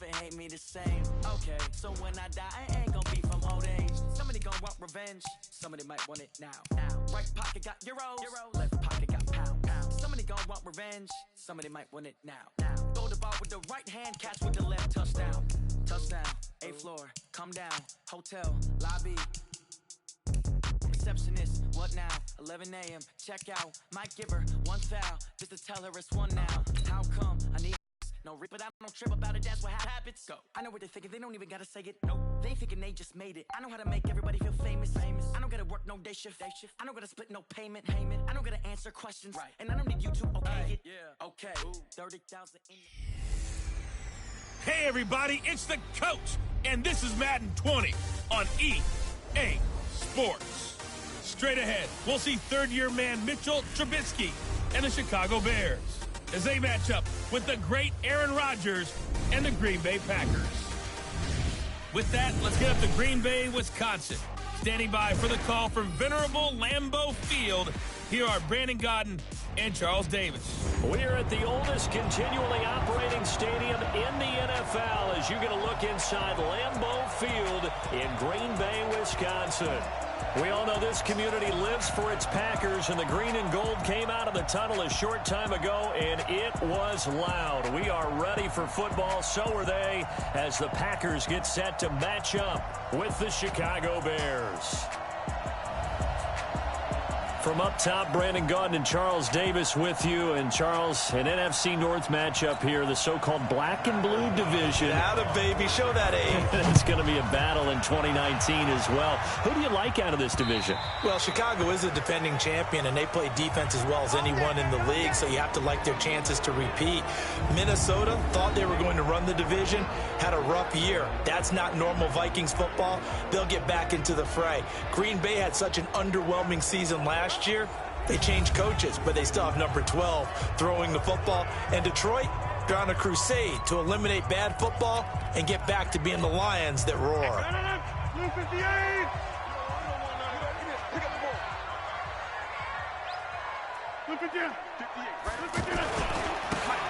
it hate me the same. Okay, so when I die, I ain't gonna be from old age. Somebody gonna want revenge, somebody might want it now. Right pocket got euros, left pocket got pounds. Somebody gonna want revenge, somebody might want it now. Throw the ball with the right hand, catch with the left, touchdown. Touchdown, 8th floor, come down, hotel, lobby. Receptionist, what now? 11 a.m., check out. Might give her one foul, just to tell her it's one now. How come? I need no rip, but I don't trip about it, that's what happens. Go. I know what they're thinking, they don't even gotta say it. Nope. They thinking they just made it. I know how to make everybody feel famous. I don't gotta work no day shift. I don't gotta split no payment. I don't gotta answer questions. Right. And I don't need you to okay it. Yeah. Okay. 30,000 in Hey everybody, it's the coach, and this is Madden20 on EA Sports. Straight ahead, we'll see third-year man Mitchell Trubisky and the Chicago Bears as they match up with the great Aaron Rodgers and the Green Bay Packers. With that, let's get up to Green Bay, Wisconsin. Standing by for the call from venerable Lambeau Field, here are Brandon Gaudin and Charles Davis. We're at the oldest continually operating stadium in the NFL as you get a look inside Lambeau Field in Green Bay, Wisconsin. We all know this community lives for its Packers, and the green and gold came out of the tunnel a short time ago, and it was loud. We are ready for football, so are they, as the Packers get set to match up with the Chicago Bears. From up top, Brandon Gaudin and Charles Davis with you. And Charles, an NFC North matchup here, the so-called black and blue division. Atta baby, show that A. It's going to be a battle in 2019 as well. Who do you like out of this division? Well, Chicago is a defending champion, and they play defense as well as anyone in the league, so you have to like their chances to repeat. Minnesota thought they were going to run the division, had a rough year. That's not normal Vikings football. They'll get back into the fray. Green Bay had such an underwhelming season last year. They changed coaches, but they still have number 12 throwing the football. And Detroit, they're on a crusade to eliminate bad football and get back to being the Lions that roar.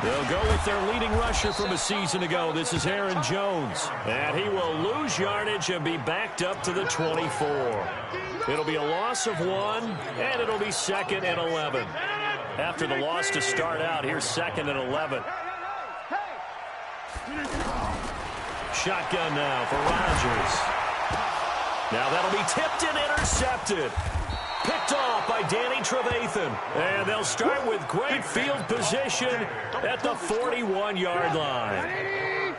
They'll go with their leading rusher from a season ago. This is Aaron Jones. And he will lose yardage and be backed up to the 24. It'll be a loss of 1, and it'll be 2nd and 11. After the loss to start out, here's 2nd and 11. Shotgun now for Rodgers. Now that'll be tipped and intercepted. Picked off by Danny Trevathan. And they'll start with great field position at the 41-yard line.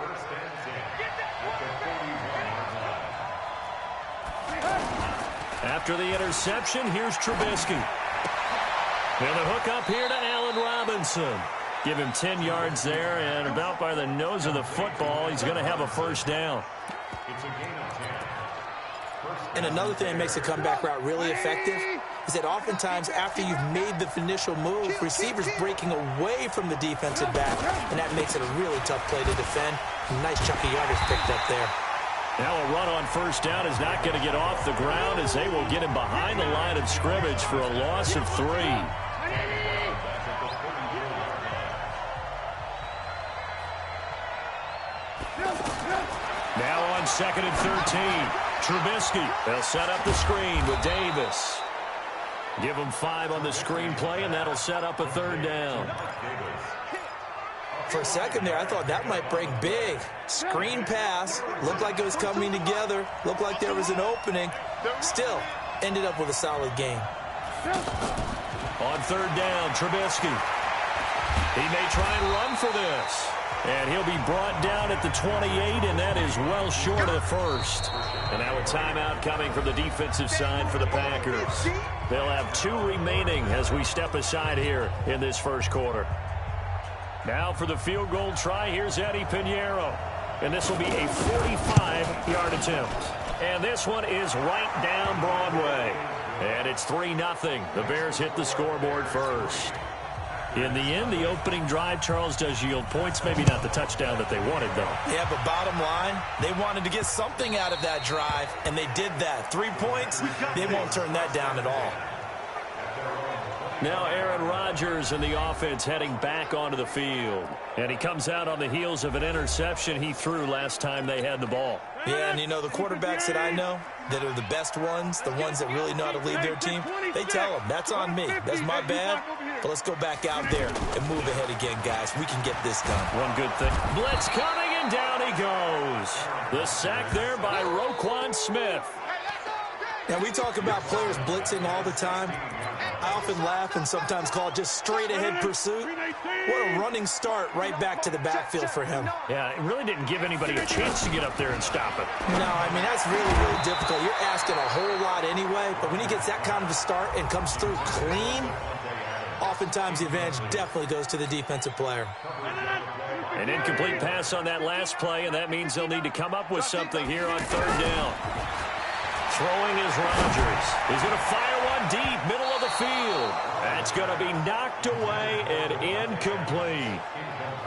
After the interception, here's Trubisky. And the hook up here to Allen Robinson. Give him 10 yards there, and about by the nose of the football, he's going to have a first down. And another thing that makes a comeback route really effective is that oftentimes after you've made the initial move, receivers breaking away from the defensive back, and that makes it a really tough play to defend. Nice chunk of yardage picked up there. Now a run on first down is not going to get off the ground as they will get him behind the line of scrimmage for a loss of 3. Now on 2nd and 13. Trubisky. They'll set up the screen with Davis. Give him 5 on the screen play, and that'll set up a 3rd down. For a second there, I thought that might break big. Screen pass. Looked like it was coming together. Looked like there was an opening. Still, ended up with a solid game. On 3rd down, Trubisky. He may try and run for this. And he'll be brought down at the 28, and that is well short of the first. And now a timeout coming from the defensive side for the Packers. They'll have 2 remaining as we step aside here in this first quarter. Now for the field goal try, here's Eddie Pinheiro. And this will be a 45-yard attempt. And this one is right down Broadway. And it's 3-0. The Bears hit the scoreboard first. In the end, the opening drive, Charles, does yield points. Maybe not the touchdown that they wanted, though. Yeah, but bottom line, they wanted to get something out of that drive, and they did that. 3 points, they won't turn that down at all. Now Aaron Rodgers and the offense heading back onto the field. And he comes out on the heels of an interception he threw last time they had the ball. Yeah, and you know, the quarterbacks that I know that are the best ones, the ones that really know how to lead their team, they tell them, that's on me. That's my bad. But let's go back out there and move ahead again, guys. We can get this done. One good thing. Blitz coming, and down he goes. The sack there by Roquan Smith. Now, we talk about players blitzing all the time. I often laugh and sometimes call it just straight-ahead pursuit. What a running start right back to the backfield for him. Yeah, it really didn't give anybody a chance to get up there and stop it. No, I mean, that's really, really difficult. You're asking a whole lot anyway, but when he gets that kind of a start and comes through clean, oftentimes the advantage definitely goes to the defensive player. An incomplete pass on that last play, and that means they'll need to come up with something here on third down. Throwing is Rodgers. He's going to fire one deep, middle of the field. That's going to be knocked away and incomplete.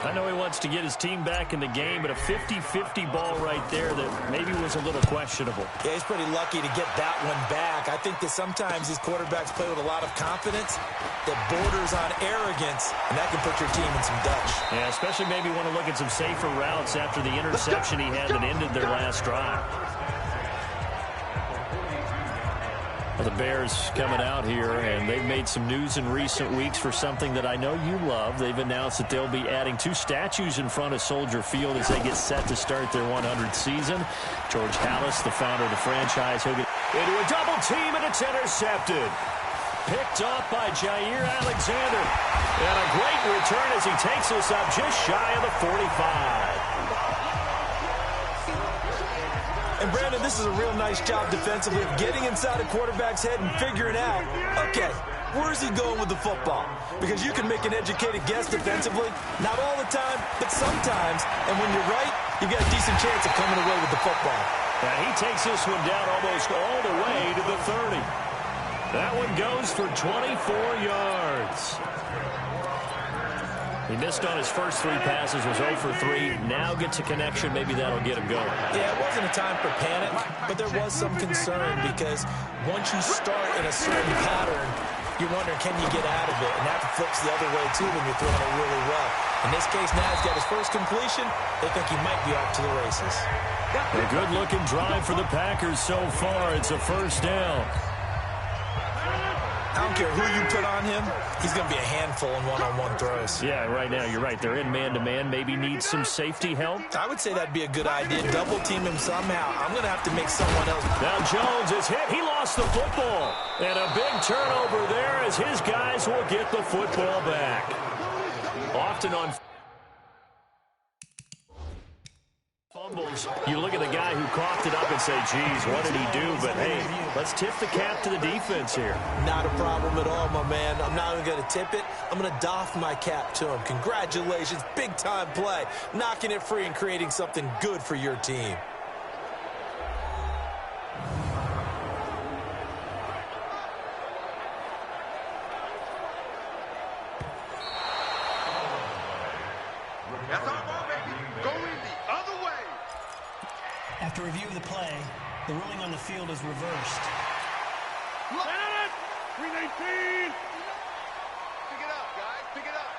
I know he wants to get his team back in the game, but a 50-50 ball right there that maybe was a little questionable. Yeah, he's pretty lucky to get that one back. I think that sometimes these quarterbacks play with a lot of confidence that borders on arrogance, and that can put your team in some dutch. Yeah, especially maybe want to look at some safer routes after the interception he had that ended their last drive. The Bears coming out here, and they've made some news in recent weeks for something that I know you love. They've announced that they'll be adding 2 statues in front of Soldier Field as they get set to start their 100th season. George Halas, the founder of the franchise, he'll get into a double team, and it's intercepted. Picked off by Jair Alexander. And a great return as he takes us up just shy of the 45. And, Brandon, this is a real nice job defensively of getting inside a quarterback's head and figuring out, okay, where's he going with the football? Because you can make an educated guess defensively, not all the time, but sometimes. And when you're right, you've got a decent chance of coming away with the football. And he takes this one down almost all the way to the 30. That one goes for 24 yards. He missed on his first 3 passes, was 0 for 3. Now gets a connection. Maybe that'll get him going. Yeah, it wasn't a time for panic, but there was some concern because once you start in a certain pattern, you're wondering, can you get out of it? And that flips the other way, too, when you're throwing it really well. In this case, now he's got his first completion. They think he might be off to the races. A good-looking drive for the Packers so far. It's a first down. I don't care who you put on him, he's going to be a handful in one-on-one throws. Yeah, right now, you're right. They're in man-to-man. Maybe need some safety help. I would say that'd be a good idea. Double-team him somehow. I'm going to have to make someone else. Now Jones is hit. He lost the football. And a big turnover there as his guys will get the football back. Often on fumbles, you look at the guy who coughed it up and say, geez, what did he do? But, hey, let's tip the cap to the defense here. Not a problem at all, my man. I'm not even going to tip it. I'm going to doff my cap to him. Congratulations. Big-time play. Knocking it free and creating something good for your team. That's our ball, baby. Going the other way. After review of the play, the ruling on the field is reversed. Look. 319. Pick it up, guys. Pick it up.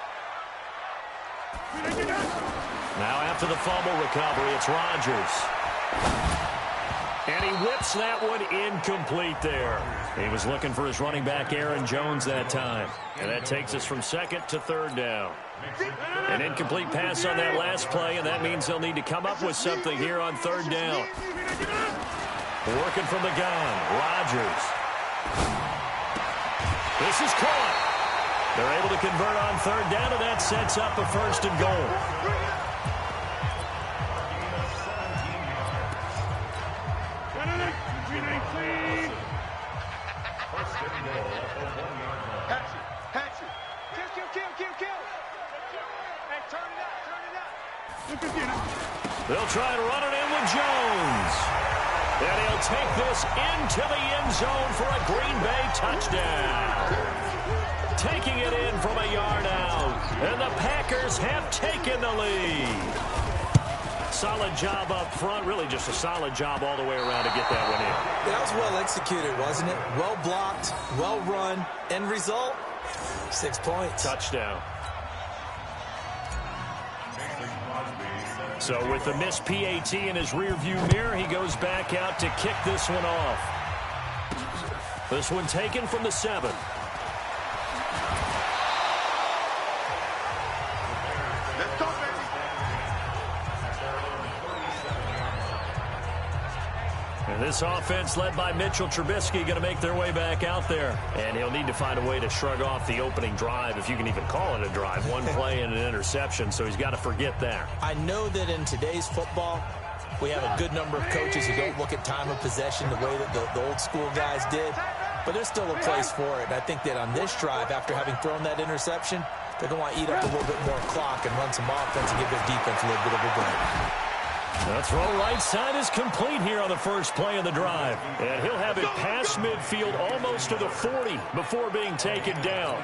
Now after the fumble recovery, it's Rodgers. And he whips that one incomplete there. He was looking for his running back, Aaron Jones, that time. And that takes us from second to third down. An incomplete pass on that last play, and that means they'll need to come up with something here on third down. Working from the gun, Rodgers. This is caught. They're able to convert on third down, and that sets up a first and goal. They'll try and run it in with Jones. And he'll take this into the end zone for a Green Bay touchdown. Taking it in from a yard out. And the Packers have taken the lead. Solid job up front. Really just a solid job all the way around to get that one in. That was well executed, wasn't it? Well blocked, well run. End result, 6 points. Touchdown. So with the missed PAT in his rearview mirror, he goes back out to kick this one off. This one taken from the 7. Let's go, baby. And this offense led by Mitchell Trubisky going to make their way back out there. And he'll need to find a way to shrug off the opening drive, if you can even call it a drive. One play and an interception, so he's got to forget that. I know that in today's football, we have a good number of coaches who don't look at time of possession the way that the old school guys did. But there's still a place for it. And I think that on this drive, after having thrown that interception, they're going to want to eat up a little bit more clock and run some offense and give their defense a little bit of a break. The throw right side is complete here on the first play of the drive. And he'll have it past midfield almost to the 40 before being taken down.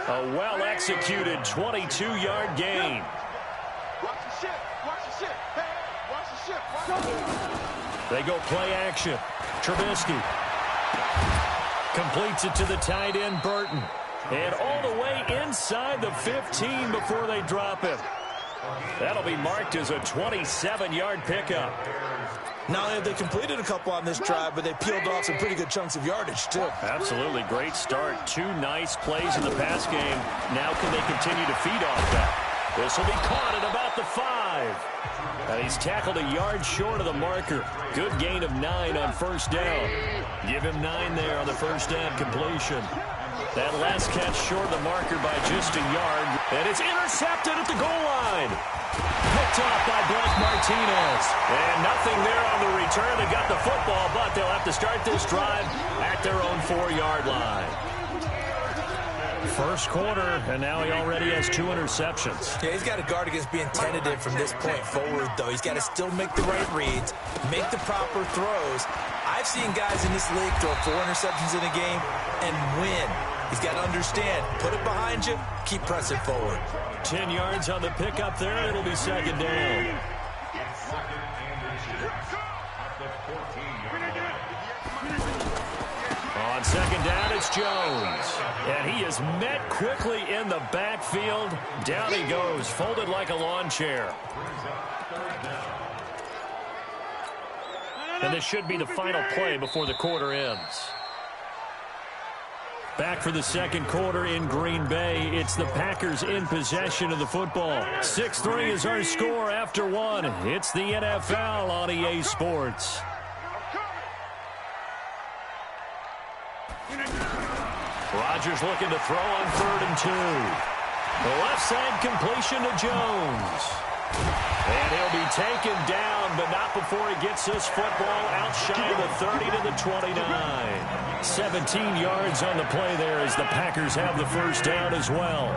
A well-executed 22-yard gain. Watch the shit. Watch the shit. Hey, watch the shit. Watch the shit. They go play action. Trubisky completes it to the tight end, Burton. And all the way inside the 15 before they drop him. That'll be marked as a 27-yard pickup. Not only have they completed a couple on this drive, but they peeled off some pretty good chunks of yardage, too. Absolutely. Great start. 2 nice plays in the pass game. Now can they continue to feed off that? This will be caught at about the 5. And he's tackled a yard short of the marker. Good gain of 9 on first down. Give him 9 there on the first down completion. That last catch short of the marker by just a yard. And it's intercepted at the goal line. Picked off by Blake Martinez. And nothing there on the return. They got the football, but they'll have to start this drive at their own 4-yard line. First quarter, and now he already has 2 interceptions. Yeah, he's got to guard against being tentative from this point forward, though. He's got to still make the right reads, make the proper throws. I've seen guys in this league throw 4 interceptions in a game and win. He's got to understand, put it behind you, keep pressing forward. 10 yards on the pickup there, it'll be second down. On second down, it's Jones. And he is met quickly in the backfield. Down he goes, folded like a lawn chair. And this should be the final play before the quarter ends. Back for the second quarter in Green Bay. It's the Packers in possession of the football. 6-3 is our score after 1. It's the NFL on EA Sports. Rodgers looking to throw on 3rd and 2. The left side completion to Jones. And he'll be taken down, but not before he gets this football out shy of the 30 to the 29. 17 yards on the play there as the Packers have the first down as well.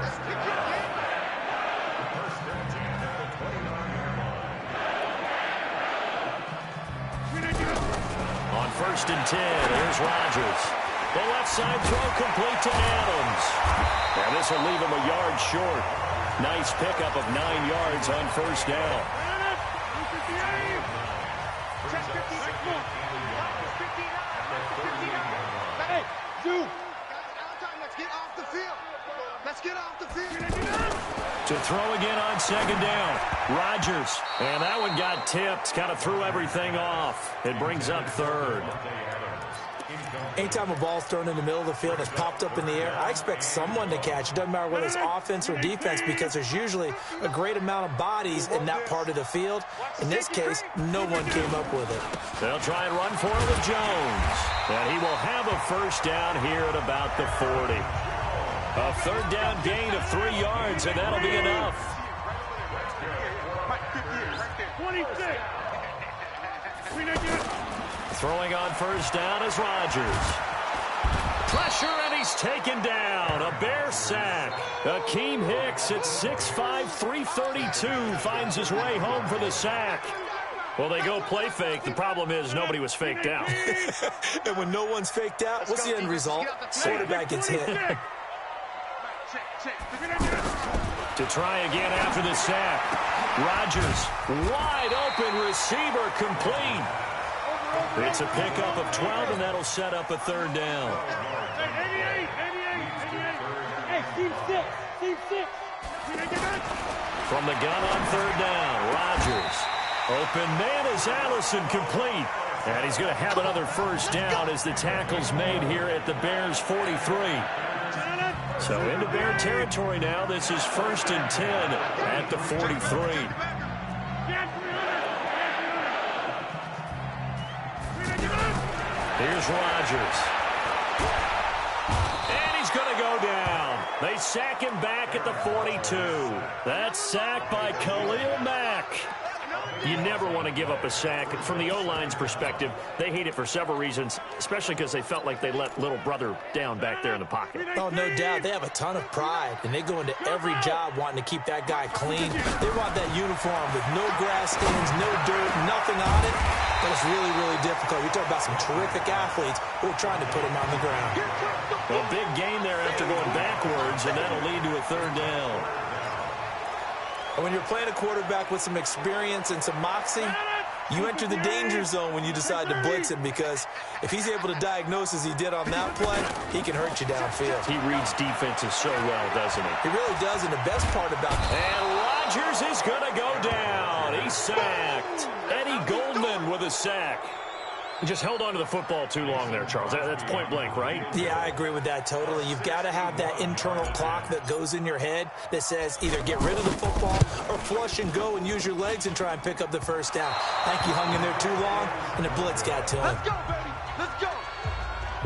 On 1st and 10, here's Rodgers. The left side throw complete to Adams. And this will leave him a yard short. Nice pickup of 9 yards on first down. Hey, dude. Let's get off the field. Let's get off the field. To throw again on second down. Rodgers. And that one got tipped. Kind of threw everything off. It brings up 3rd. Anytime a ball's thrown in the middle of the field, it's popped up in the air, I expect someone to catch. It doesn't matter whether it's offense or defense, because there's usually a great amount of bodies in that part of the field. In this case, no one came up with it. They'll try and run for it with Jones. And he will have a first down here at about the 40. A 3rd down gain of 3 yards, and that'll be enough. 26. Throwing on first down is Rodgers. Pressure, and he's taken down. A Bear sack. Akeem Hicks at 6'5", 332 finds his way home for the sack. Well, they go play fake. The problem is nobody was faked out. And when no one's faked out, what's the end result? Quarterback gets hit. To try again after the sack. Rodgers, wide open receiver, complete. It's a pickup of 12, and that'll set up a 3rd down. From the gun on third down, Rodgers. Open man is Allison, complete. And he's going to have another first down as the tackle's made here at the Bears' 43. So into Bear territory now. This is 1st and 10 at the 43. Here's Rodgers. And he's going to go down. They sack him back at the 42. That's sacked by Khalil Mack. You never want to give up a sack. From the O-line's perspective, they hate it for several reasons, especially because they felt like they let little brother down back there in the pocket. Oh, no doubt. They have a ton of pride, and they go into every job wanting to keep that guy clean. They want that uniform with no grass stains, no dirt, nothing on it. But it's really, really difficult. You're talking about some terrific athletes who are trying to put him on the ground. Well, big gain there after going backwards, and that'll lead to a third down. When you're playing a quarterback with some experience and some moxie, you enter the danger zone when you decide to blitz him, because if he's able to diagnose as he did on that play, he can hurt you downfield. He reads defenses so well, doesn't he? He really does, and the best part about it. And Rodgers is going to go down. He's sacked. Eddie Goldman with a sack. He just held on to the football too long there, Charles. That's point blank, right? Yeah, I agree with that totally. You've got to have that internal clock that goes in your head that says either get rid of the football or flush and go and use your legs and try and pick up the first down. I think he hung in there too long, and the blitz got to him. Let's go, baby. Let's go.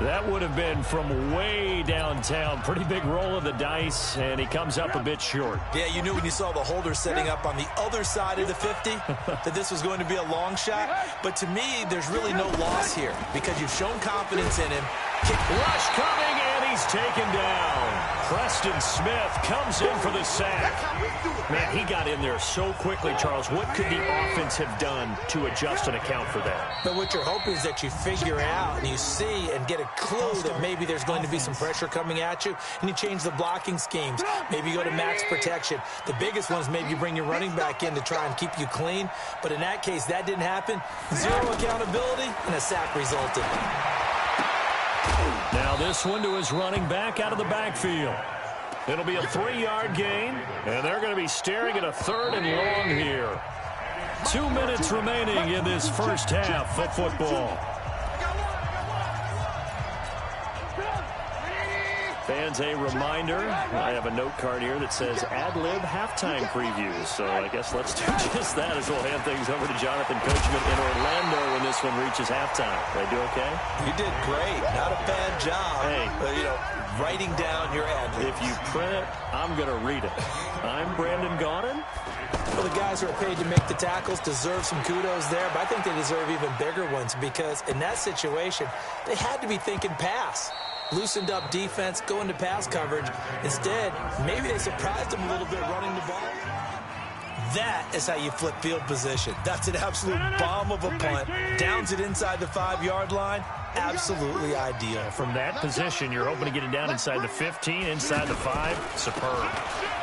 That would have been from way downtown. Pretty big roll of the dice, and he comes up a bit short. Yeah, you knew when you saw the holder setting up on the other side of the 50 that this was going to be a long shot. But to me, there's really no loss here because you've shown confidence in him. Rush coming, and he's taken down. Preston Smith comes in for the sack. Man, he got in there so quickly, Charles. What could the offense have done to adjust and account for that? But what you're hoping is that you figure out and you see and get a clue that maybe there's going to be some pressure coming at you, and you change the blocking schemes. Maybe you go to max protection. The biggest one is maybe you bring your running back in to try and keep you clean. But in that case, that didn't happen. Zero accountability, and a sack resulted. Now this one to his running back out of the backfield. It'll be a 3-yard gain, and they're going to be staring at a 3rd and long here. 2 minutes remaining in this first half of football. Fans, a reminder, I have a note card here that says ad-lib halftime previews. So I guess let's do just that as we'll hand things over to Jonathan Coachman in Orlando when this one reaches halftime. Did I do okay? You did great. Not a bad job. Hey. Writing down your ad-libs. If you print it, I'm going to read it. I'm Brandon Gaudin. Well, the guys who are paid to make the tackles deserve some kudos there, but I think they deserve even bigger ones because in that situation, they had to be thinking pass. Loosened up defense, going to pass coverage. Instead, maybe they surprised him a little bit running the ball. That is how you flip field position. That's an absolute bomb of a punt. Downs it inside the 5-yard line. Absolutely ideal. From that position, you're hoping to get it down inside the 15, inside the 5. Superb.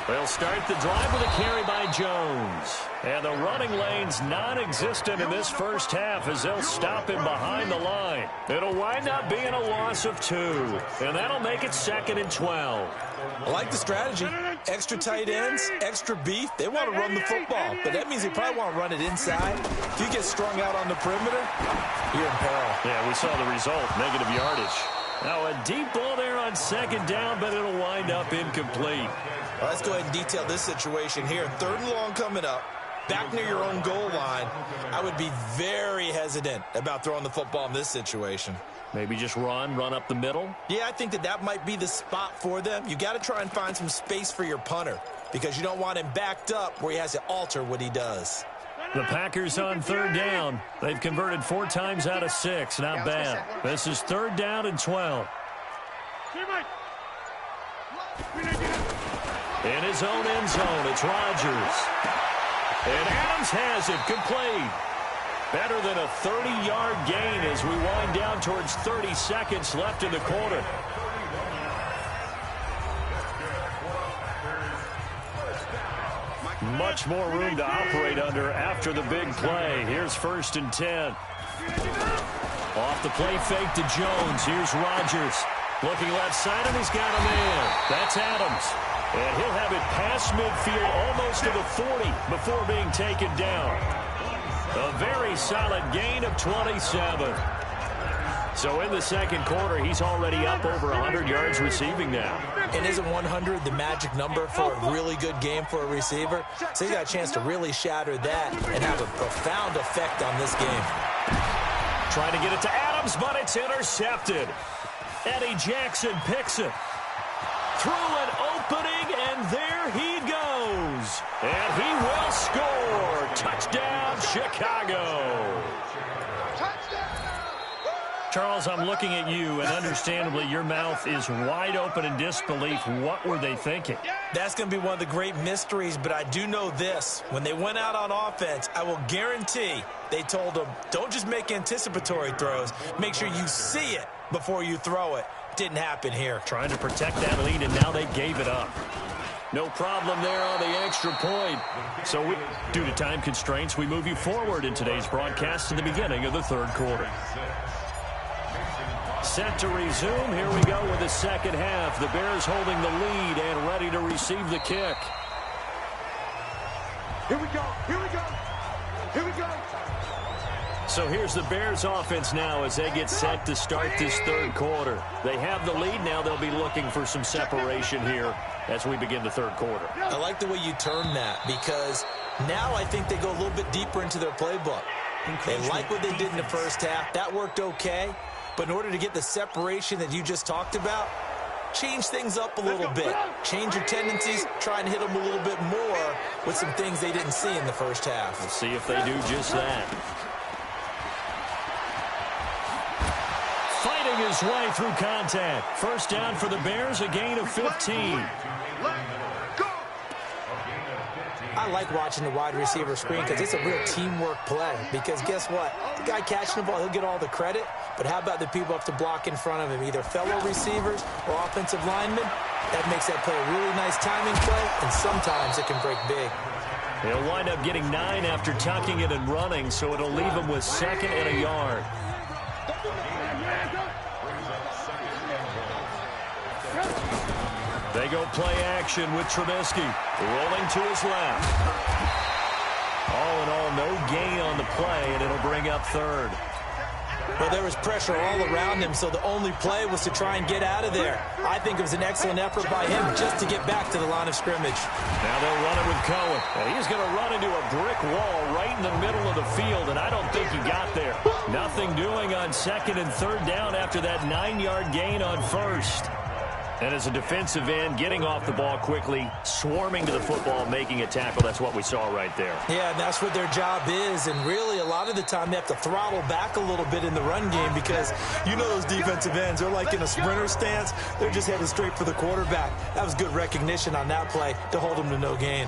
They'll start the drive with a carry by Jones. And the running lane's non-existent in this first half as they'll stop him behind the line. It'll wind up being a loss of 2. And that'll make it 2nd and 12. I like the strategy. Extra tight ends, extra beef. They want to run the football, but that means they probably want to run it inside. If you get strung out on the perimeter, you're in peril. Yeah, we saw the result, negative yardage. Now a deep ball there on 2nd down, but it'll wind up incomplete. Well, let's go ahead and detail this situation here. 3rd and long coming up. Back near your own goal line. I would be very hesitant about throwing the football in this situation. Maybe just run up the middle? Yeah, I think that might be the spot for them. You got to try and find some space for your punter because you don't want him backed up where he has to alter what he does. The Packers on 3rd down. They've converted 4 times out of 6. Not bad. This is 3rd down and 12. In his own end zone, it's Rodgers. And Adams has it complete. Better than a 30-yard gain as we wind down towards 30 seconds left in the quarter. Much more room to operate under after the big play. Here's 1st and 10. Off the play fake to Jones. Here's Rodgers. Looking left side, and he's got a man. That's Adams. And he'll have it past midfield, almost to the 40, before being taken down. A very solid gain of 27. So in the second quarter, he's already up over 100 yards receiving now. And isn't 100 the magic number for a really good game for a receiver? So he's got a chance to really shatter that and have a profound effect on this game. Trying to get it to Adams, but it's intercepted. Eddie Jackson picks it. Through an opening, and there he goes. And he will score. Touchdown, Chicago. Charles, I'm looking at you, and understandably, your mouth is wide open in disbelief. What were they thinking? That's going to be one of the great mysteries, but I do know this. When they went out on offense, I will guarantee they told them, don't just make anticipatory throws. Make sure you see it before you throw it. Didn't happen here. Trying to protect that lead, and now they gave it up. No problem there on the extra point. So due to time constraints, we move you forward in today's broadcast to the beginning of the third quarter. Set to resume. Here we go with the second half. The Bears holding the lead and ready to receive the kick. Here we go. Here we go. Here we go. So here's the Bears offense now as they get set to start this third quarter. They have the lead now. They'll be looking for some separation here as we begin the third quarter. I like the way you term that because now I think they go a little bit deeper into their playbook. They like what they did in the first half. That worked okay. But in order to get the separation that you just talked about, change things up a little bit. Change your tendencies, try and hit them a little bit more with some things they didn't see in the first half. We'll see if they do just that. Fighting his way through contact. First down for the Bears, a gain of 15. I like watching the wide receiver screen because it's a real teamwork play. Because guess what? The guy catching the ball, he'll get all the credit. But how about the people up to block in front of him, either fellow receivers or offensive linemen? That makes that play a really nice timing play, and sometimes it can break big. He'll wind up getting 9 after tucking it and running, so it'll leave him with second and a yard. They go play action with Trubisky. Rolling to his left. All in all, no gain on the play, and it'll bring up third. Well, there was pressure all around him, so the only play was to try and get out of there. I think it was an excellent effort by him just to get back to the line of scrimmage. Now they'll run it with Cohen. And he's going to run into a brick wall right in the middle of the field, and I don't think he got there. Nothing doing on second and third down after that 9-yard gain on first. And as a defensive end, getting off the ball quickly, swarming to the football, making a tackle, that's what we saw right there. Yeah, and that's what their job is. And really, a lot of the time, they have to throttle back a little bit in the run game because you know those defensive ends, they're like in a sprinter stance. They're just headed straight for the quarterback. That was good recognition on that play to hold them to no gain.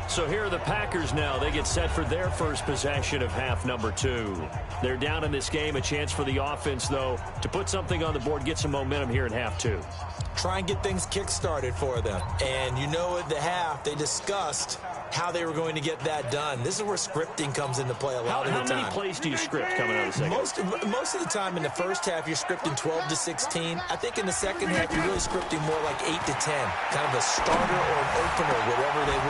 So here are the Packers now. They get set for their first possession of half number 2. They're down in this game. A chance for the offense, though, to put something on the board, get some momentum here in half 2. Try and get things kick-started for them. And you know at the half, they discussed how they were going to get that done. This is where scripting comes into play a lot of the time. How many plays do you script coming out of the second? Most of the time in the first half, you're scripting 12 to 16. I think in the second half, you're really scripting more like 8 to 10. Kind of a starter or an opener,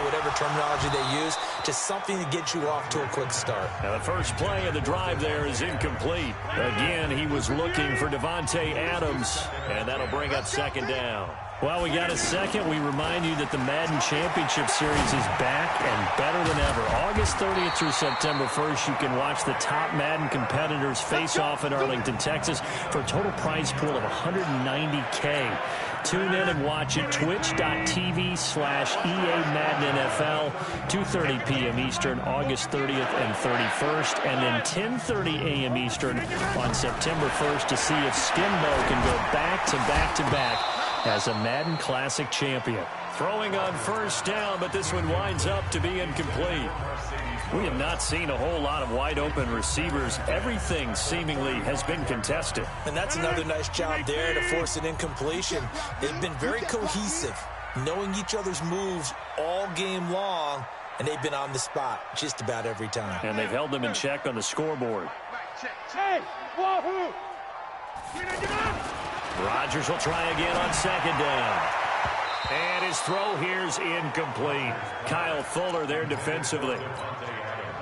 whatever terminology they use. Just something to get you off to a quick start. Now the first play of the drive there is incomplete. Again, he was looking for Devontae Adams, and that'll bring up second down. Well, we got a second. We remind you that the Madden Championship Series is back and better than ever. August 30th through September 1st, you can watch the top Madden competitors face off in Arlington, Texas for a total prize pool of $190K. Tune in and watch it, twitch.tv/EA Madden NFL, 2:30 p.m. Eastern, August 30th and 31st, and then 10:30 a.m. Eastern on September 1st to see if Skimbo can go back-to-back-to-back as a Madden Classic champion. Throwing on first down, but this one winds up to be incomplete. We have not seen a whole lot of wide-open receivers. Everything seemingly has been contested. And that's another nice job there to force an incompletion. They've been very cohesive, knowing each other's moves all game long, and they've been on the spot just about every time. And they've held them in check on the scoreboard. Hey, wahoo! Rodgers will try again on second down. And his throw here's incomplete. Kyle Fuller there defensively.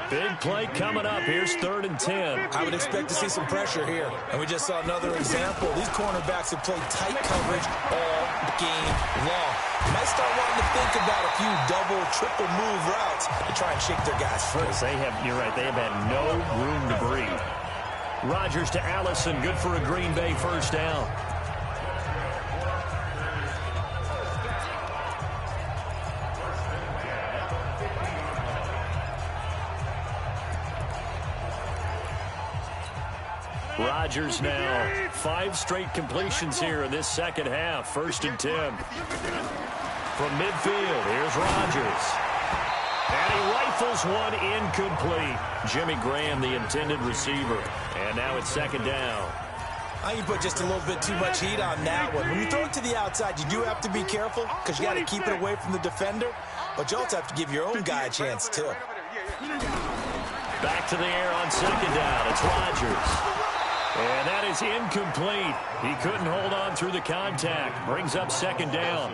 Big play coming up. Here's 3rd and 10. I would expect to see some pressure here. And we just saw another example. These cornerbacks have played tight coverage all game long. You might start wanting to think about a few double, triple move routes to try and shake their guys free. You're right, they have had no room to breathe. Rodgers to Allison, good for a Green Bay first down. Rodgers now 5 straight completions here in this second half. 1st and 10. From midfield, here's Rodgers. And he rifles one incomplete. Jimmy Graham, the intended receiver. And now it's 2nd down. I think you put just a little bit too much heat on that one. When you throw it to the outside, you do have to be careful because you got to keep it away from the defender. But you also have to give your own guy a chance, too. Back to the air on 2nd down. It's Rodgers. And that is incomplete. He couldn't hold on through the contact. Brings up 2nd down.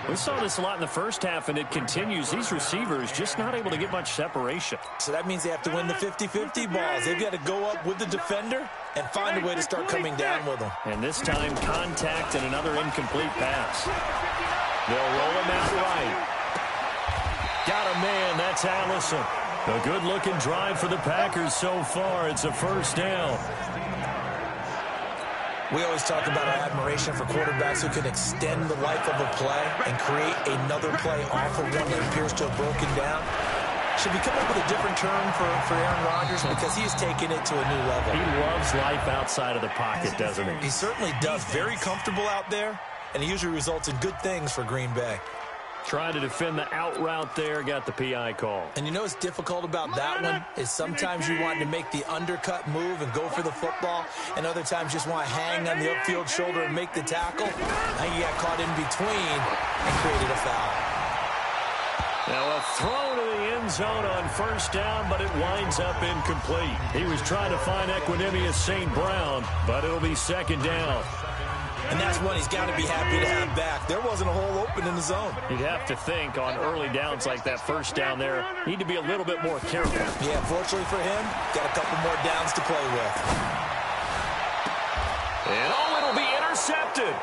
We saw this a lot in the first half, and it continues. These receivers just not able to get much separation. So that means they have to win the 50-50 balls. They've got to go up with the defender and find a way to start coming down with them. And this time, contact and another incomplete pass. They'll roll him out right. Got a man. That's Allison. A good-looking drive for the Packers so far. It's a 1st down. We always talk about our admiration for quarterbacks who can extend the life of a play and create another play off of one that appears to have broken down. Should we come up with a different term for Aaron Rodgers because he's taken it to a new level? He loves life outside of the pocket, doesn't he? He certainly does. Very comfortable out there, and he usually results in good things for Green Bay. Trying to defend the out route there, got the PI call. And you know what's difficult about that one is sometimes you want to make the undercut move and go for the football, and other times just want to hang on the upfield shoulder and make the tackle. Now you got caught in between and created a foul. Now a throw to the end zone on 1st down, but it winds up incomplete. He was trying to find Equinemius St. Brown, but it'll be 2nd down. And that's one he's got to be happy to have back. There wasn't a hole open in the zone. You'd have to think on early downs like that 1st down there, need to be a little bit more careful. Yeah, fortunately for him, got a couple more downs to play with. And it'll be intercepted.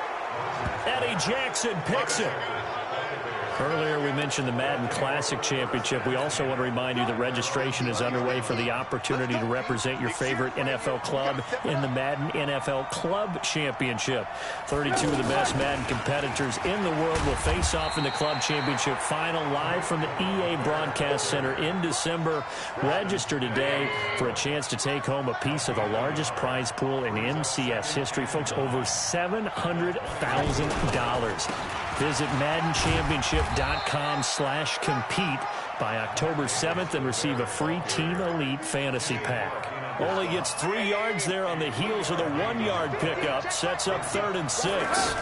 Eddie Jackson picks it. Earlier, we mentioned the Madden Classic Championship. We also want to remind you that registration is underway for the opportunity to represent your favorite NFL club in the Madden NFL Club Championship. 32 of the best Madden competitors in the world will face off in the Club Championship final live from the EA Broadcast Center in December. Register today for a chance to take home a piece of the largest prize pool in MCS history. Folks, over $700,000. Visit MaddenChampionship.com/compete by October 7th and receive a free Team Elite Fantasy Pack. Only gets 3 yards there on the heels of the 1-yard pickup. Sets up 3rd and 6.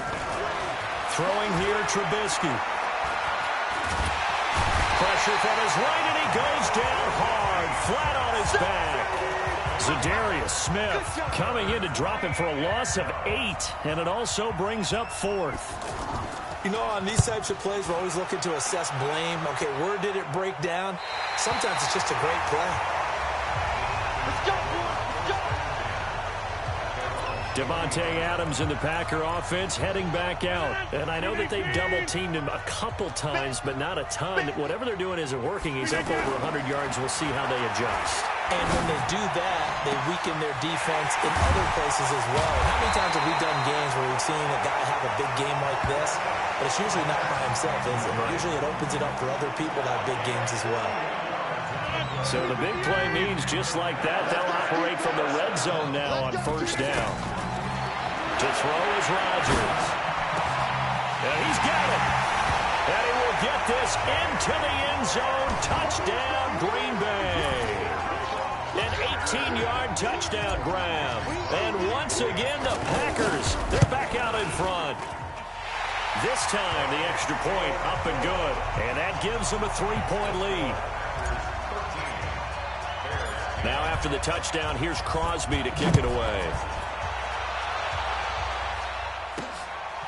Throwing here, Trubisky. Pressure from his right, and he goes down hard, flat on his back. Zadarius Smith coming in to drop him for a loss of 8, and it also brings up 4th. You know, on these types of plays, we're always looking to assess blame. Okay, where did it break down? Sometimes it's just a great play. Let's go, boy. Devontae Adams in the Packer offense heading back out. And I know that they've double-teamed him a couple times, but not a ton. Whatever they're doing isn't working. He's up over 100 yards. We'll see how they adjust. And when they do that, they weaken their defense in other places as well. How many times have we done games where we've seen a guy have a big game like this? But it's usually not by himself, is it? Usually it opens it up for other people to have big games as well. So the big play means just like that, they'll operate from the red zone now on 1st down. To throw is Rodgers. And he's got it. And he will get this into the end zone. Touchdown, Green Bay. An 18-yard touchdown grab. And once again, the Packers, they're back out in front. This time, the extra point up and good. And that gives them a 3-point lead. Now after the touchdown, here's Crosby to kick it away.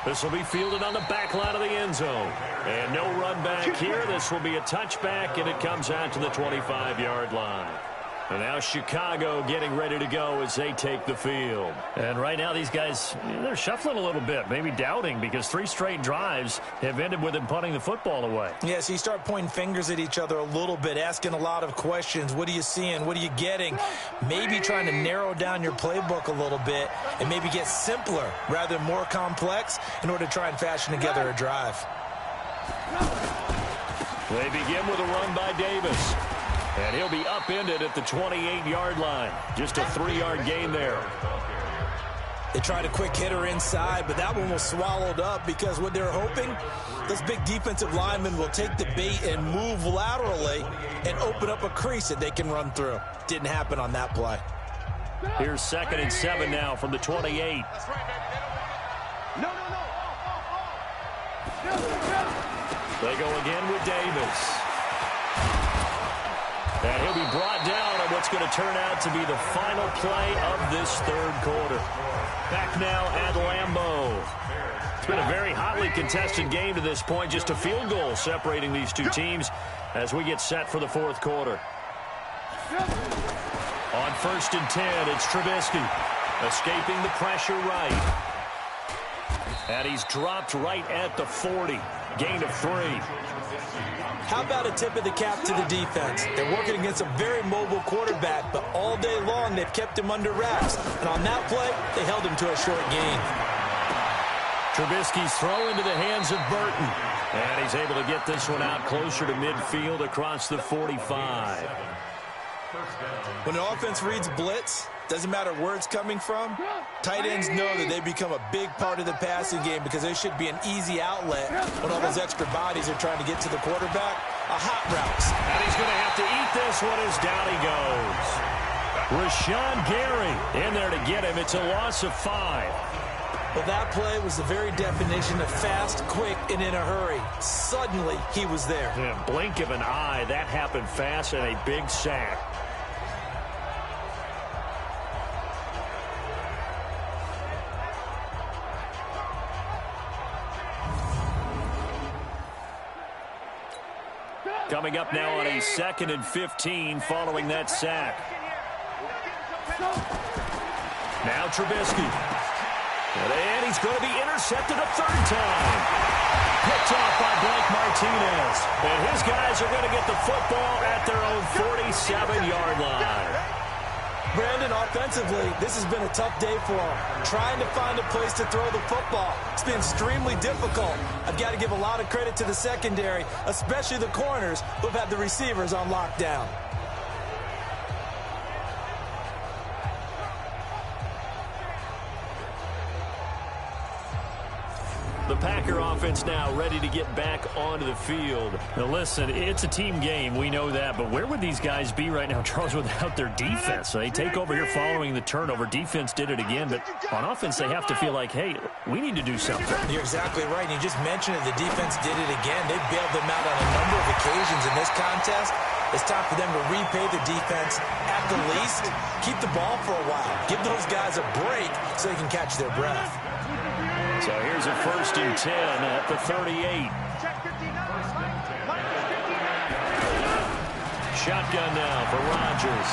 This will be fielded on the back line of the end zone. And no run back here. This will be a touchback, and it comes out to the 25-yard line. And now Chicago getting ready to go as they take the field. And right now these guys, they're shuffling a little bit, maybe doubting, because 3 straight drives have ended with them punting the football away. Yeah, so you start pointing fingers at each other a little bit, asking a lot of questions. What are you seeing? What are you getting? Maybe trying to narrow down your playbook a little bit and maybe get simpler rather than more complex in order to try and fashion together a drive. They begin with a run by Davis. And he'll be upended at the 28-yard line. Just a 3-yard gain there. They tried a quick hitter inside, but that one was swallowed up because what they're hoping, those big defensive linemen will take the bait and move laterally and open up a crease that they can run through. Didn't happen on that play. Here's 2nd and 7 now from the 28. That's right, baby. No. They go again with Davis. And he'll be brought down on what's going to turn out to be the final play of this 3rd quarter. Back now at Lambeau. It's been a very hotly contested game to this point. Just a field goal separating these two teams as we get set for the 4th quarter. On 1st and 10, it's Trubisky escaping the pressure right. And he's dropped right at the 40. Gain of 3. How about a tip of the cap to the defense? They're working against a very mobile quarterback, but all day long they've kept him under wraps. And on that play, they held him to a short gain. Trubisky's throw into the hands of Burton. And he's able to get this one out closer to midfield across the 45. When an offense reads blitz, doesn't matter where it's coming from, tight ends know that they become a big part of the passing game because they should be an easy outlet when all those extra bodies are trying to get to the quarterback. A hot route. And he's going to have to eat this one as down he goes. Rashawn Gary in there to get him. It's a loss of 5. Well, that play was the very definition of fast, quick, and in a hurry. Suddenly, he was there. Yeah, blink of an eye. That happened fast and a big sack. Coming up now on a 2nd and 15 following that sack. Now Trubisky. And he's going to be intercepted a 3rd time. Picked off by Blake Martinez. And his guys are going to get the football at their own 47-yard line. Brandon, offensively, this has been a tough day for him. Trying to find a place to throw the football. It's been extremely difficult. I've got to give a lot of credit to the secondary, especially the corners who have had the receivers on lockdown. The Packer offense now ready to get back onto the field. Now listen, it's a team game, we know that, but where would these guys be right now, Charles, without their defense? So they take over here following the turnover. Defense did it again, but on offense they have to feel like, hey, we need to do something. You're exactly right. You just mentioned it. The defense did it again. They bailed them out on a number of occasions in this contest. It's time for them to repay the defense at the least. Keep the ball for a while. Give those guys a break so they can catch their breath. So here's a 1st and 10 at the 38. Shotgun now for Rodgers.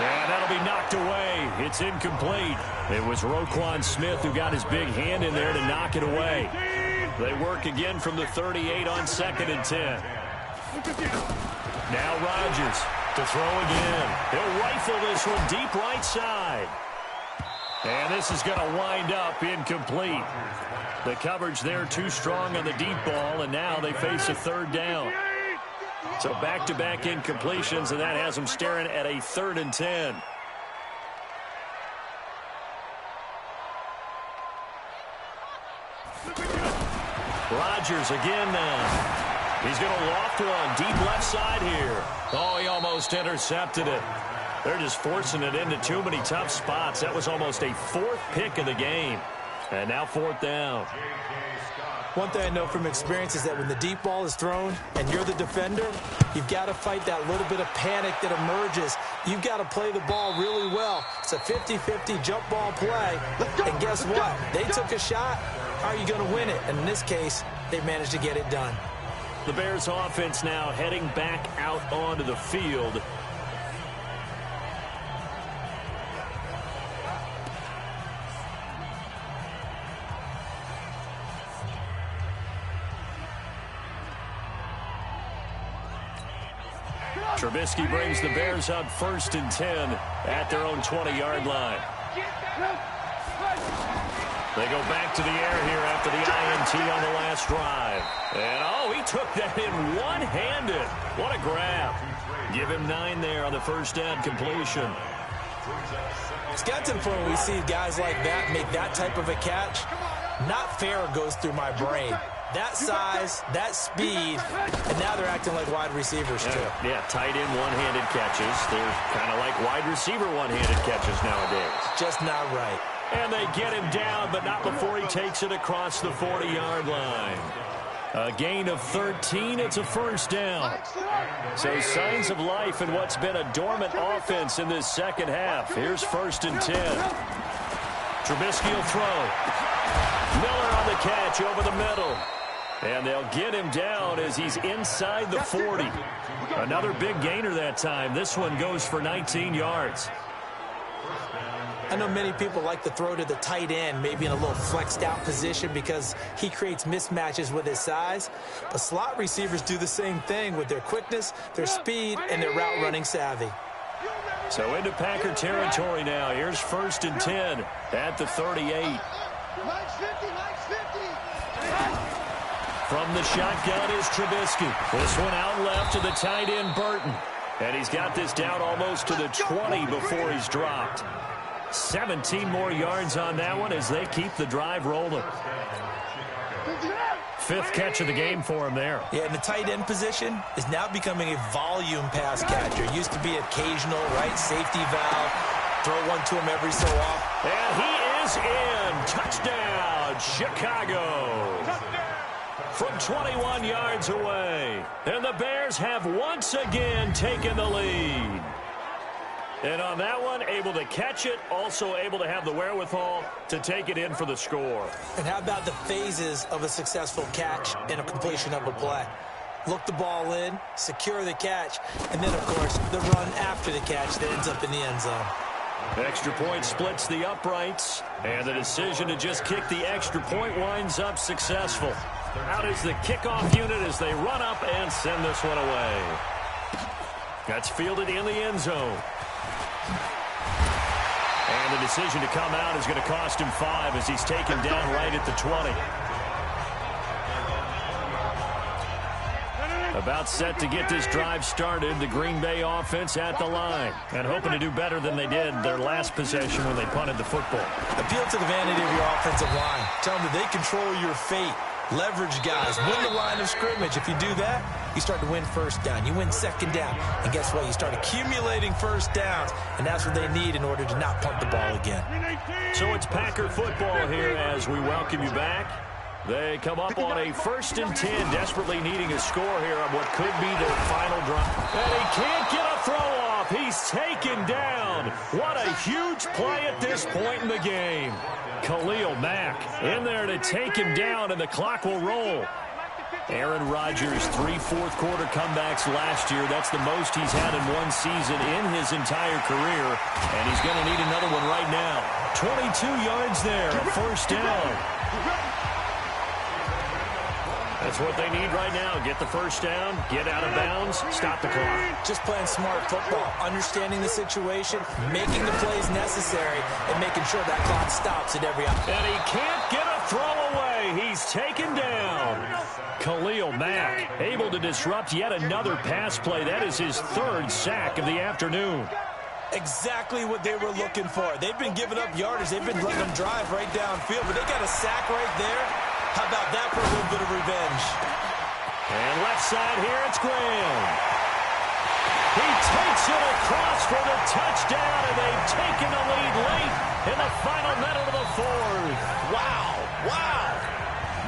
And that'll be knocked away. It's incomplete. It was Roquan Smith who got his big hand in there to knock it away. They work again from the 38 on 2nd and 10. Now Rodgers to throw again. He'll rifle this one deep right side. And this is going to wind up incomplete. The coverage there too strong on the deep ball, and now they face a 3rd down. So back-to-back incompletions, and that has them staring at a 3rd and 10. Rodgers again now. He's going to loft one deep left side here. Oh, he almost intercepted it. They're just forcing it into too many tough spots. That was almost a 4th pick of the game. And now 4th down. One thing I know from experience is that when the deep ball is thrown and you're the defender, you've got to fight that little bit of panic that emerges You've got to play the ball really well. It's a 50-50 jump ball play. And guess what? They took a shot. Are you going to win it? And in this case, they managed to get it done. The Bears offense now heading back out onto the field. Trubisky brings the Bears up 1st and 10 at their own 20-yard line. They go back to the air here after the INT on the last drive. And, oh, he took that in one-handed. What a grab. Give him 9 there on the first down completion. It's got to the point where we see guys like that make that type of a catch. Not fair goes through my brain. That size, that speed, and now they're acting like wide receivers, too. Yeah, tight end one-handed catches. They're kind of like wide receiver one-handed catches nowadays. Just not right. And they get him down, but not before he takes it across the 40-yard line. A gain of 13. It's a first down. So signs of life in what's been a dormant offense in this second half. Here's 1st and 10. Trubisky will throw. Miller on the catch over the middle. And they'll get him down as he's inside the 40. Another big gainer that time. This one goes for 19 yards. I know many people like to throw to the tight end, maybe in a little flexed out position because he creates mismatches with his size. But slot receivers do the same thing with their quickness, their speed, and their route running savvy. So into Packer territory now. Here's 1st and 10 at the 38. From the shotgun is Trubisky. This one out left to the tight end, Burton. And he's got this down almost to the 20 before he's dropped. 17 more yards on that one as they keep the drive rolling. 5th catch of the game for him there. Yeah, and the tight end position is now becoming a volume pass catcher. It used to be occasional, right, safety valve. Throw one to him every so often. And he is in. Touchdown, Chicago. From 21 yards away. And the Bears have once again taken the lead. And on that one, able to catch it, also able to have the wherewithal to take it in for the score. And how about the phases of a successful catch and a completion of a play? Look the ball in, secure the catch, and then, of course, the run after the catch that ends up in the end zone. Extra point splits the uprights, and the decision to just kick the extra point winds up successful. Out is the kickoff unit as they run up and send this one away. That's fielded in the end zone. And the decision to come out is going to cost him 5 as he's taken down right at the 20. About set to get this drive started, the Green Bay offense at the line. And hoping to do better than they did their last possession when they punted the football. Appeal to the vanity of your offensive line. Tell them that they control your fate. Leverage guys. Win the line of scrimmage. If you do that, you start to win first down. You win 2nd down. And guess what? You start accumulating first downs. And that's what they need in order to not punt the ball again. So it's Packer football here as we welcome you back. They come up on a 1st and 10, desperately needing a score here on what could be their final drive. And he can't get a throw off. He's taken down. What a huge play at this point in the game. Khalil Mack in there to take him down, and the clock will roll. Aaron Rodgers, 3 fourth-quarter comebacks last year. That's the most he's had in one season in his entire career, and he's going to need another one right now. 22 yards there, a first down. That's what they need right now. Get the first down, get out of bounds, stop the clock. Just playing smart football, understanding the situation, making the plays necessary, and making sure that clock stops at every opportunity. And he can't get a throw away. He's taken down. Khalil Mack able to disrupt yet another pass play. That is his 3rd sack of the afternoon. Exactly what they were looking for. They've been giving up yardage. They've been letting them drive right downfield, but they got a sack right there. How about that for a little bit of revenge? And left side here, it's Graham. He takes it across for the touchdown, and they've taken the lead late in the final minute of the 4th. Wow, wow.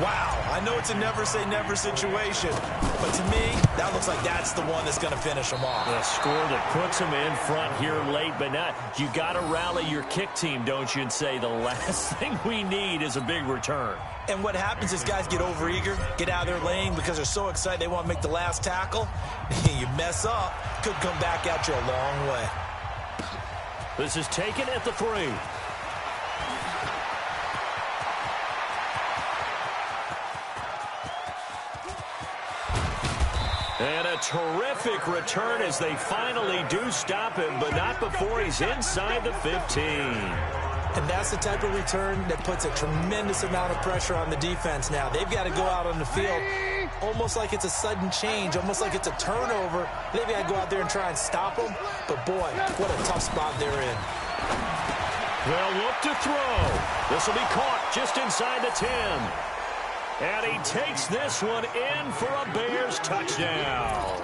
Wow, I know it's a never-say-never situation, but to me, that looks like that's the one that's going to finish them off. A score that puts them in front here late, but not. You got to rally your kick team, don't you, and say the last thing we need is a big return. And what happens is guys get overeager, get out of their lane because they're so excited they want to make the last tackle. You mess up, could come back at you a long way. This is taken at the 3. And a terrific return as they finally do stop him, but not before he's inside the 15. And that's the type of return that puts a tremendous amount of pressure on the defense now. They've got to go out on the field almost like it's a sudden change, almost like it's a turnover. They've got to go out there and try and stop them. But, boy, what a tough spot they're in. They'll look to throw. This will be caught just inside the 10. And he takes this one in for a Bears touchdown.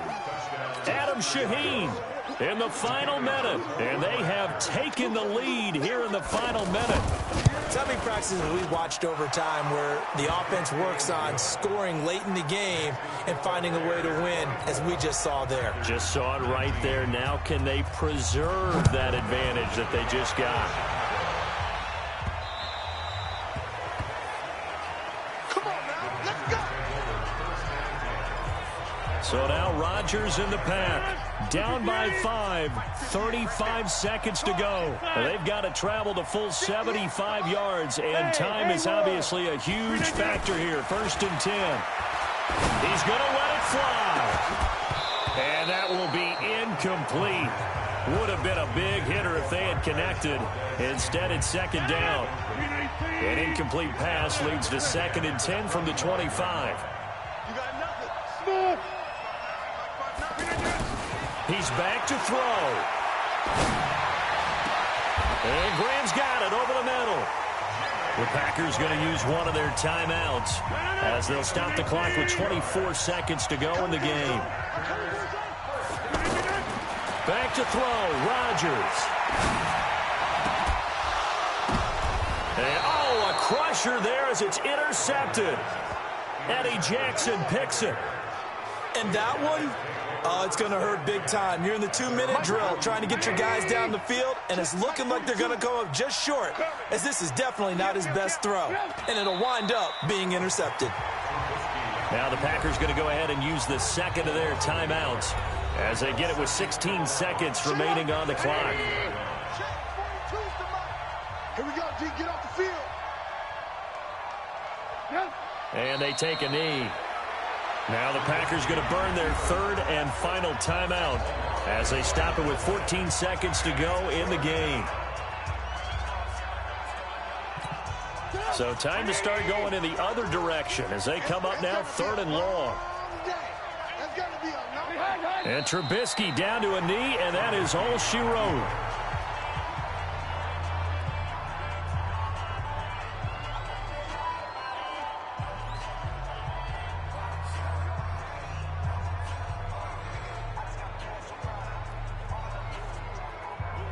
Adam Shaheen in the final minute. And they have taken the lead here in the final minute. So many practices that we've watched over time where the offense works on scoring late in the game and finding a way to win, as we just saw there. Just saw it right there. Now can they preserve that advantage that they just got? So now Rodgers in the pack. Down by 5, 35 seconds to go. They've got to travel the full 75 yards, and time is obviously a huge factor here. 1st and 10. He's going to let it fly. And that will be incomplete. Would have been a big hitter if they had connected. Instead, it's 2nd down. An incomplete pass leads to 2nd and 10 from the 25. You got nothing. Smooth. He's back to throw. And Graham's got it over the middle. The Packers going to use one of their timeouts as they'll stop the clock with 24 seconds to go in the game. Back to throw, Rodgers. And, a crusher there as it's intercepted. Eddie Jackson picks it. And that one, it's going to hurt big time. You're in the 2-minute drill trying to get your guys down the field, and it's looking like they're going to go up just short, as this is definitely not his best throw. And it'll wind up being intercepted. Now the Packers going to go ahead and use the 2nd of their timeouts as they get it with 16 seconds remaining on the clock. Here we go, D. Get off the field. And they take a knee. Now the Packers going to burn their 3rd and final timeout as they stop it with 14 seconds to go in the game. So time to start going in the other direction as they come up now 3rd and long. And Trubisky down to a knee, and that is all she wrote.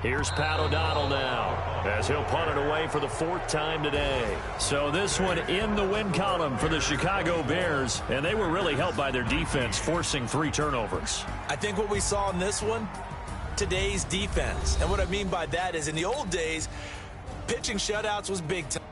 Here's Pat O'Donnell now as he'll punt it away for the 4th time today. So this one in the win column for the Chicago Bears, and they were really helped by their defense forcing 3 turnovers. I think what we saw in this one, today's defense. And what I mean by that is in the old days, pitching shutouts was big time.